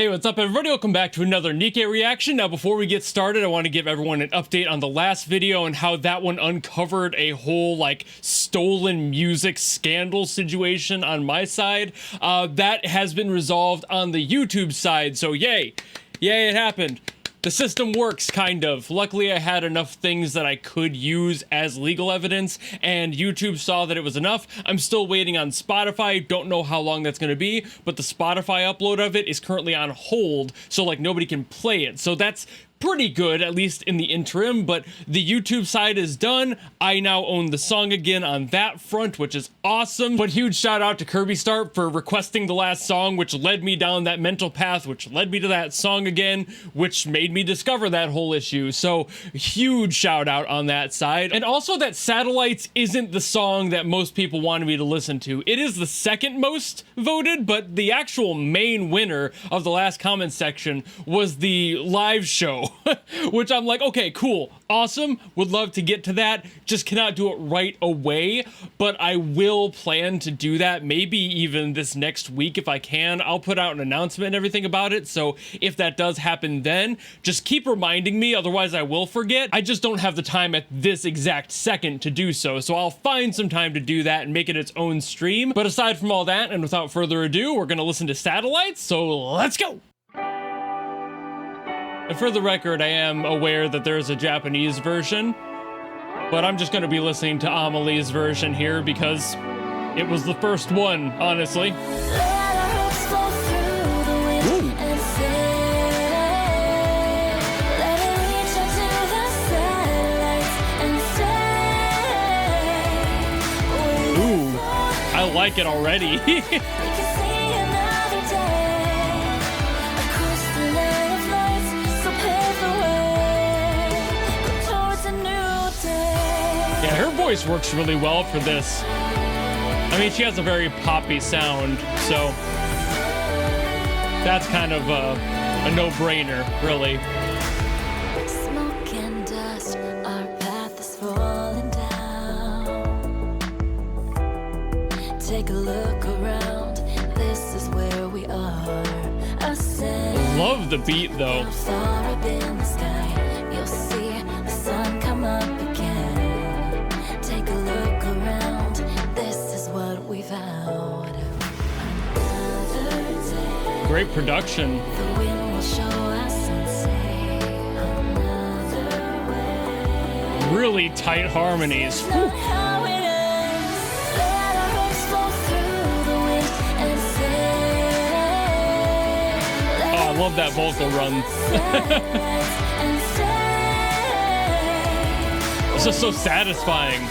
Hey, what's up everybody? Welcome back to another NIKKE reaction. Now before we get started, I want to give everyone an update on the last video and how that one uncovered a whole like stolen music scandal situation on my side. That has been resolved on the YouTube side, so yay, it happened. The system works, kind of. Luckily, I had enough things that I could use as legal evidence, and YouTube saw that it was enough. I'm still waiting on Spotify. Don't know how long that's going to be, but the Spotify upload of it is currently on hold, so like nobody can play it. So that's pretty good, at least in the interim, but the YouTube side is done. I now own the song again on that front, which is awesome. But huge shout out to Kirby Start for requesting the last song, which led me down that mental path, which led me to that song again, which made me discover that whole issue. So huge shout out on that side. And also that Satellites isn't the song that most people wanted me to listen to. It is the second most voted, but the actual main winner of the last comment section was the live show. Which I'm like, okay, cool, awesome, would love to get to that, just cannot do it right away, but I will plan to do that, maybe even this next week if I can. I'll put out an announcement and everything about it, so if that does happen then, just keep reminding me, otherwise I will forget. I just don't have the time at this exact second to do so, so I'll find some time to do that and make it its own stream. But aside from all that, and without further ado, we're gonna listen to Satellites, so let's go! And for the record, I am aware that there's a Japanese version, but I'm just going to be listening to AmaLee's version here because it was the first one, honestly. Ooh, I like it already. Yeah, her voice works really well for this. I mean, she has a very poppy sound, so that's kind of a no-brainer, really. Smoke and dust, our path is falling down. Take a look around, this is where we are. Love the beat, though. Far up in the sky, you'll see the sun come up again. Take a look around, this is what we vowed. Great production. The wind will show us sunset. Another way. Really tight harmonies. Whew. Oh, I love that vocal run. It's just so satisfying.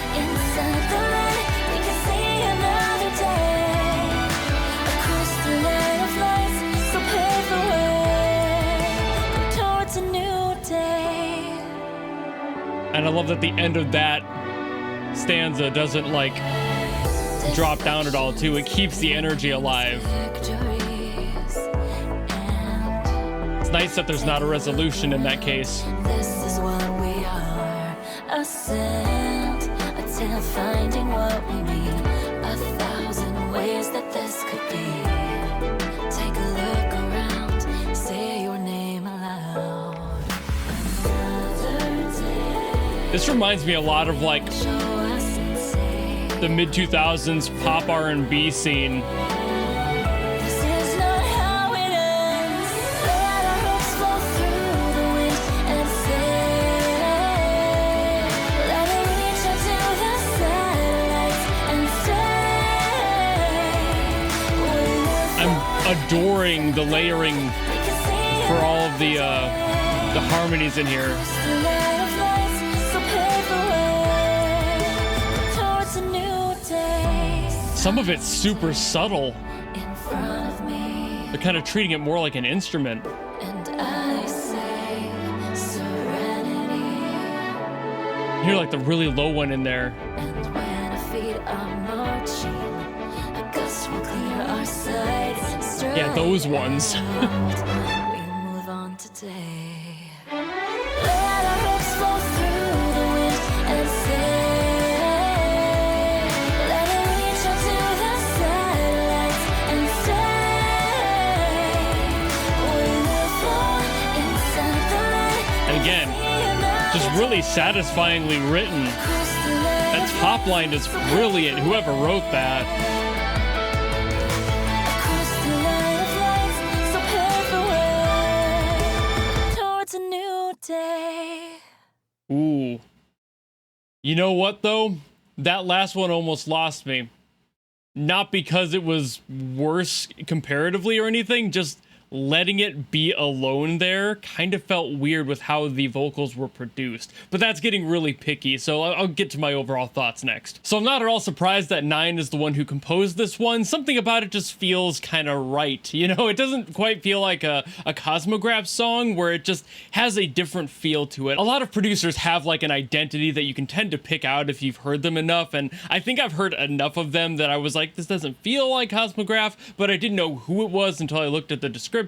And I love that the end of that stanza doesn't like drop down at all too. It keeps the energy alive. It's nice that there's not a resolution in that case. This is what we are, ascent, until finding what we need. 1,000 ways that this could be. Take a look around, say your name aloud. This reminds me a lot of like the mid-2000s pop R&B scene. I'm adoring the layering for all of the harmonies in here. Some of it's super subtle. They're kind of treating it more like an instrument. You hear like the really low one in there. Yeah, those ones. We move on today. Let our hopes flow through the wind and sail. Let it reach up to the satellite. again, just really satisfyingly written. That top line is brilliant, whoever wrote that. Towards a new day. Ooh. You know what, though? That last one almost lost me. Not because it was worse comparatively or anything, just letting it be alone there kind of felt weird with how the vocals were produced. But that's getting really picky, so I'll get to my overall thoughts next. So I'm not at all surprised that NieN is the one who composed this one. Something about it just feels kind of right. You know, it doesn't quite feel like a Cosmograph song where it just has a different feel to it. A lot of producers have like an identity that you can tend to pick out if you've heard them enough, and I think I've heard enough of them that I was like, this doesn't feel like Cosmograph, but I didn't know who it was until I looked at the description.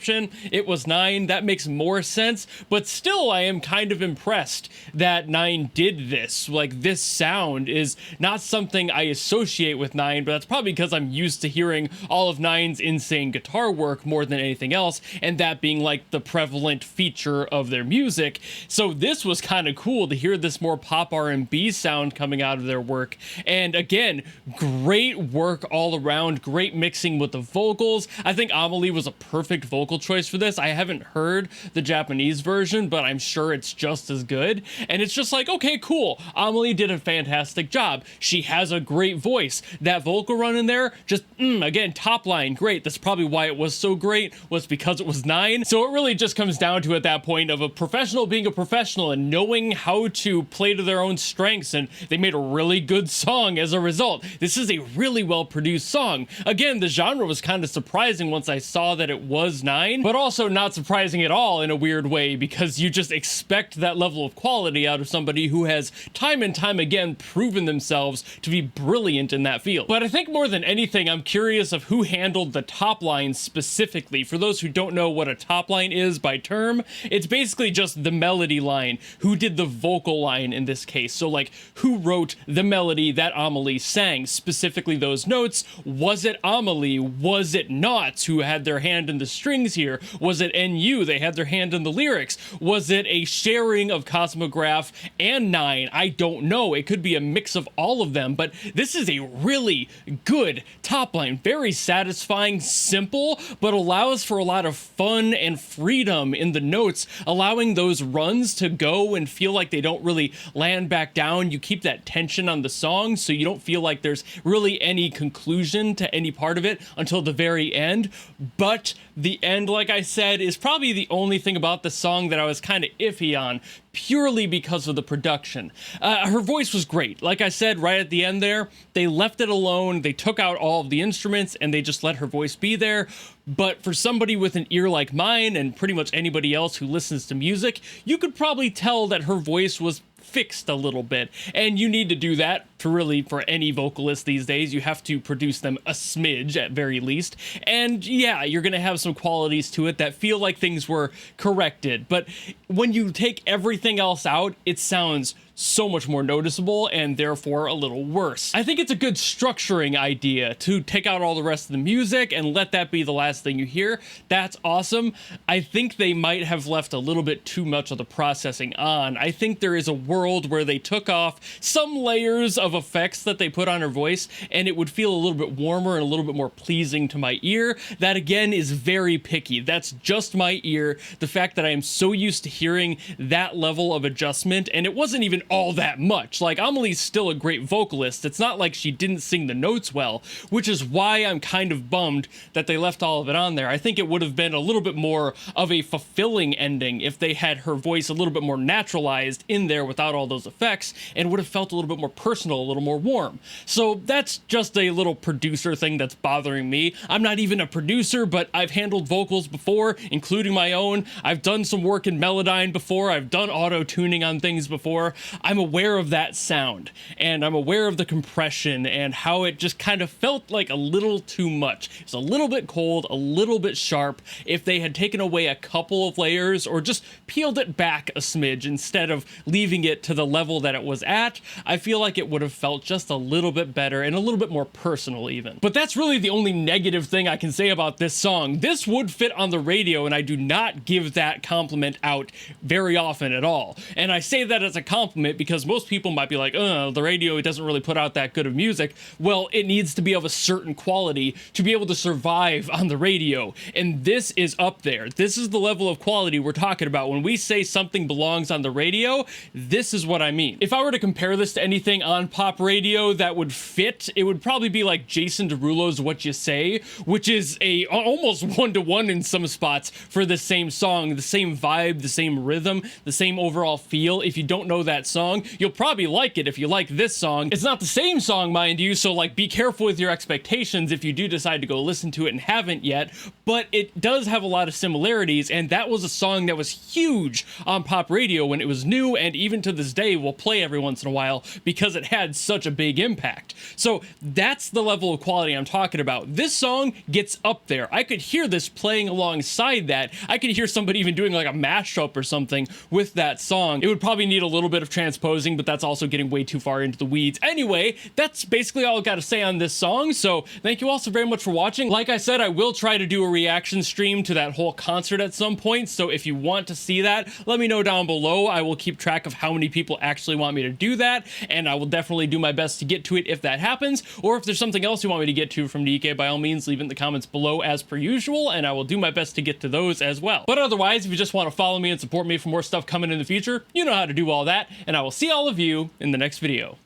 It was NieN. That makes more sense, but still I am kind of impressed that NieN did this. Like, this sound is not something I associate with NieN, but that's probably because I'm used to hearing all of NieN's insane guitar work more than anything else, and that being like the prevalent feature of their music. So this was kind of cool to hear this more pop R&B sound coming out of their work. And again, great work all around, great mixing with the vocals. I think AmaLee was a perfect vocal choice for this. I haven't heard the Japanese version, but I'm sure it's just as good. And it's just like, okay, cool. AmaLee did a fantastic job. She has a great voice. That vocal run in there, just, again, top line, great. That's probably why it was so great, was because it was NieN. So it really just comes down to, at that point, of a professional being a professional and knowing how to play to their own strengths, and they made a really good song as a result. This is a really well-produced song. Again, the genre was kind of surprising once I saw that it was NieN, but also not surprising at all in a weird way, because you just expect that level of quality out of somebody who has time and time again proven themselves to be brilliant in that field. But I think more than anything, I'm curious of who handled the top line specifically. For those who don't know what a top line is by term, it's basically just the melody line. Who did the vocal line in this case? So like, who wrote the melody that AmaLee sang, specifically those notes? Was it AmaLee? Was it Nauts, who had their hand in the strings here? Was it NU? They had their hand in the lyrics. Was it a sharing of Cosmograph and NieN? I don't know. It could be a mix of all of them, but this is a really good top line. Very satisfying, simple, but allows for a lot of fun and freedom in the notes, allowing those runs to go and feel like they don't really land back down. You keep that tension on the song, so you don't feel like there's really any conclusion to any part of it until the very end. But the end, like I said, is probably the only thing about the song that I was kind of iffy on, purely because of the production. Her voice was great. Like I said, right at the end there, they left it alone. They took out all of the instruments and they just let her voice be there. But for somebody with an ear like mine, and pretty much anybody else who listens to music, you could probably tell that her voice was fixed a little bit, and you need to do that for any vocalist these days. You have to produce them a smidge at very least, and yeah, you're gonna have some qualities to it that feel like things were corrected, but when you take everything else out, it sounds so much more noticeable and therefore a little worse. I think it's a good structuring idea to take out all the rest of the music and let that be the last thing you hear. That's awesome. I think they might have left a little bit too much of the processing on. I think there is a world where they took off some layers of effects that they put on her voice and it would feel a little bit warmer and a little bit more pleasing to my ear. That again is very picky. That's just my ear. The fact that I am so used to hearing that level of adjustment, and it wasn't even all that much. Like, AmaLee's still a great vocalist. It's not like she didn't sing the notes well, which is why I'm kind of bummed that they left all of it on there. I think it would have been a little bit more of a fulfilling ending if they had her voice a little bit more naturalized in there without all those effects, and would have felt a little bit more personal, a little more warm. So that's just a little producer thing that's bothering me. I'm not even a producer, but I've handled vocals before, including my own. I've done some work in Melodyne before. I've done auto-tuning on things before. I'm aware of that sound, and I'm aware of the compression and how it just kind of felt like a little too much. It's a little bit cold, a little bit sharp. If they had taken away a couple of layers or just peeled it back a smidge instead of leaving it to the level that it was at, I feel like it would have felt just a little bit better and a little bit more personal even. But that's really the only negative thing I can say about this song. This would fit on the radio, and I do not give that compliment out very often at all. And I say that as a compliment because most people might be like, the radio, it doesn't really put out that good of music. Well, it needs to be of a certain quality to be able to survive on the radio. And this is up there. This is the level of quality we're talking about. When we say something belongs on the radio, this is what I mean. If I were to compare this to anything on pop radio that would fit, it would probably be like Jason Derulo's What You Say, which is a almost one-to-one in some spots for the same song, the same vibe, the same rhythm, the same overall feel. If you don't know that song, you'll probably like it if you like this song. It's not the same song, mind you, so like be careful with your expectations if you do decide to go listen to it and haven't yet, but it does have a lot of similarities, and that was a song that was huge on pop radio when it was new, and even to this day will play every once in a while because it had such a big impact. So that's the level of quality I'm talking about. This song gets up there. I could hear this playing alongside that. I could hear somebody even doing like a mashup or something with that song. It would probably need a little bit of transposing, but that's also getting way too far into the weeds. Anyway, that's basically all I got to say on this song. So thank you all so very much for watching. Like I said, I will try to do a reaction stream to that whole concert at some point. So if you want to see that, let me know down below. I will keep track of how many people actually want me to do that, and I will definitely do my best to get to it if that happens. Or if there's something else you want me to get to from NIKKE, by all means, leave it in the comments below as per usual, and I will do my best to get to those as well. But otherwise, if you just want to follow me and support me for more stuff coming in the future, you know how to do all that, and I will see all of you in the next video.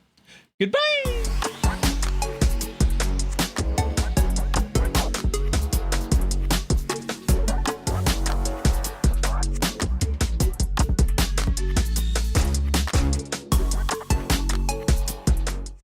Goodbye!